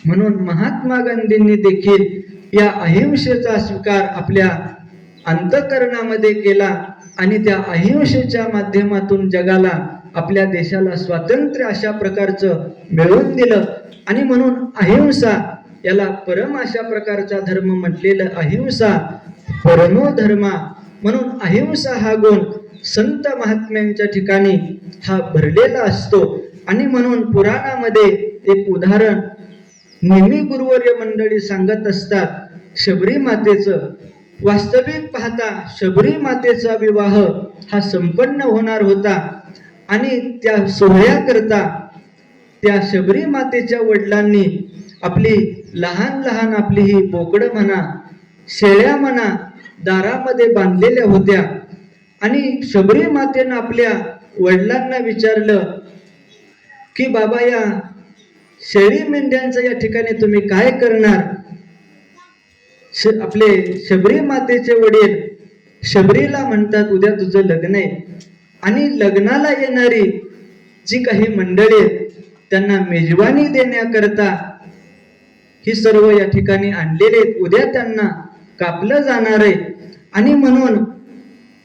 म्हणून महात्मा गांधींनी देखील या अहिंसेचा स्वीकार आपल्या अंतःकरणामध्ये केला. आणि त्या अहिंसेच्या माध्यमातून जगाला, आपल्या देशाला स्वातंत्र्य अशा प्रकारचं मिळवून दिलं. आणि म्हणून अहिंसा याला परम अशा प्रकारचा धर्म म्हटलेलं, अहिंसा परमो धर्मा. म्हणून अहिंसा हा गुण संत महात्म्यांच्या ठिकाणी हा भरलेला असतो. आणि म्हणून पुराणामध्ये एक उदाहरण नेहमी गुरुवर्य मंडळी सांगत असतात शबरी मातेचं. वास्तविक पाहता शबरी मातेचा विवाह हा संपन्न होणार होता. आणि त्या सोहळ्याकरता त्या शबरी मातेच्या वडिलांनी आपली लहान लहान आपली ही बोकडं म्हणा, शेळ्या म्हणा दारामध्ये बांधलेल्या होत्या. आणि शबरी मातेनं आपल्या वडिलांना विचारलं की बाबा या शेळी मेंढ्यांचं या ठिकाणी तुम्ही काय करणार. आपले शबरी मातेचे वडील शबरीला म्हणतात, उद्या तुझं लग्न आहे आणि लग्नाला येणारी जी काही मंडळी आहेत त्यांना मेजवानी देण्याकरता ही सर्व या ठिकाणी आणलेले आहेत. उद्या त्यांना कापलं जाणार आहे. आणि म्हणून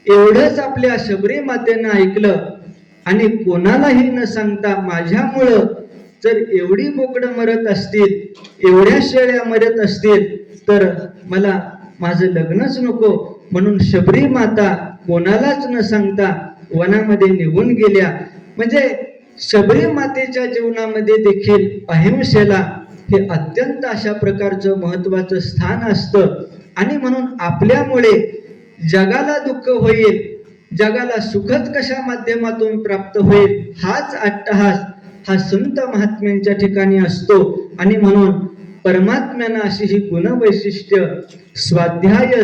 एवढंच आपल्या शबरी मातेनं ऐकलं आणि कोणालाही न सांगता, माझ्यामुळं जर एवढी बोकडं मरत असतील, एवढ्या शेळ्या मरत असतील तर मला माझं लग्नच नको. म्हणून शबरी माता कोणालाच न सांगता वनामध्ये निघून गेल्या. म्हणजे शबरी मातेच्या जीवनामध्ये देखील अहिंसेला हे अत्यंत अशा प्रकारचं महत्वाचं स्थान असतं. आणि म्हणून आपल्यामुळे जगाला दुःख होईल, जगाला सुखद कशा माध्यमातून प्राप्त होईल हाच अट्टहास हा संत महात्म्यांच्या ठिकाणी असतो. आणि म्हणून परमात्म्यानं अशी ही गुणवैशिष्ट्य स्वाध्याय,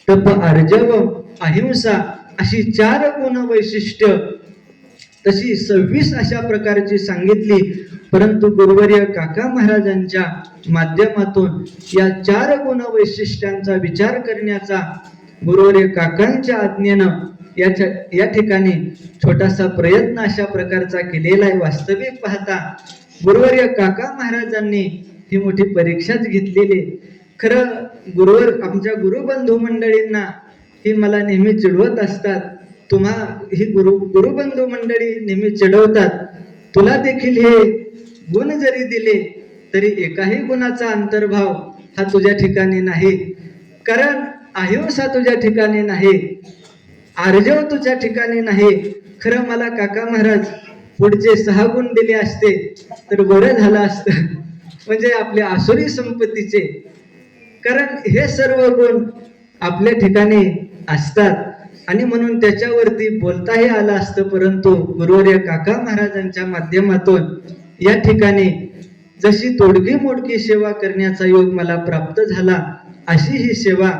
तप, आर्जव, अहिंसा अशी 4 गुणवैशिष्ट्य तशी 26 अशा प्रकारची सांगितली. परंतु गुरुवर्य काका महाराजांच्या माध्यमातून या 4 गुणवैशिष्ट्यांचा विचार करण्याचा गुरुवर्य काकांच्या आज्ञेनं या ठिकाणी छोटासा प्रयत्न अशा प्रकारचा केलेला आहे. वास्तविक पाहता गुरुवर्य काका महाराजांनी ही मोठी परीक्षाच घेतलेली. खरं गुरुवर आमच्या गुरुबंधू मंडळींना ही मला नेहमी चिडवत असतात. ही गुरुबंधू मंडळी नेहमी चिडवतात, तुला देखील हे गुण जरी दिले तरी एकाही गुणाचा अंतर्भाव हा तुझ्या ठिकाणी नाही. कारण अहिंसा तुझ्या ठिकाणी नाही, आर्जव तुझ्या ठिकाणी नाही. खरं मला काका महाराज पुढचे 6 गुण दिले असते तर बरं झालं असतं. म्हणजे आपल्या आसुरी संपत्तीचे, कारण हे सर्व गुण आपल्या ठिकाणी असतात आणि म्हणून त्याच्यावरती बोलताही आलं असतं, परंतु गुरुवर्य काका महाराजांच्या माध्यमातून या ठिकाणी जशी तोडगी मोडकी सेवा करण्याचा योग मला प्राप्त झाला, अशी ही सेवा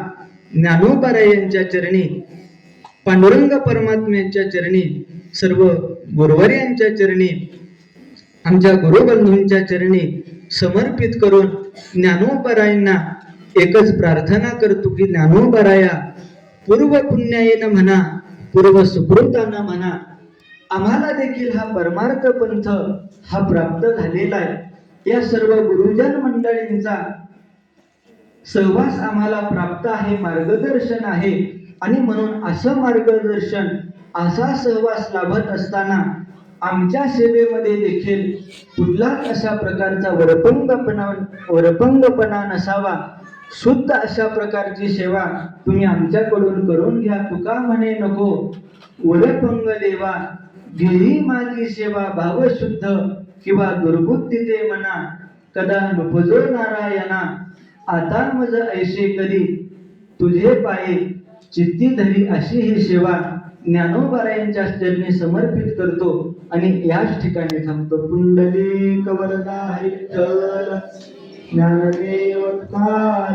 ज्ञानोबाराय यांच्या चरणी, पांडुरंग परमात्म्यांच्या चरणी, सर्व गुरुवर्यांच्या चरणी, आमच्या गुरुबंधूंच्या चरणी समर्पित करून ज्ञानोबारायांना एकच प्रार्थना करतो की ज्ञानोबाराया, पूर्व पुण्यायेनं म्हणा, पूर्व सुकृतानं म्हणा, आम्हाला देखील हा परमार्थ पंथ हा प्राप्त झालेला आहे. या सर्व गुरुजन मंडळींचा सहवास आम्हाला प्राप्त आहे, मार्गदर्शन आहे आणि म्हणून असं मार्गदर्शन, असा सहवास लाभत असताना आमच्या सेवेमध्ये देखील कुठलाच अशा प्रकारचा वरपंगपणा नसावा. शुद्ध अशा प्रकारची सेवा तुम्ही आमच्याकडून करून घ्या. तुका म्हणे नको वरपंग देवा, घेई माझी सेवा भावशुद्ध किंवा दुर्बुद्धी ते म्हणा, कदा नुपजो नारायणा, आता मज ऐसे करी तुझे पाये चित्ती धरी. अशी ही सेवा ज्ञानोबारायांच्या चरणी समर्पित करतो आणि याच ठिकाणी थांबतो. पुंडलिक वरदा विठ्ठल ज्ञानदेव तुकाराम.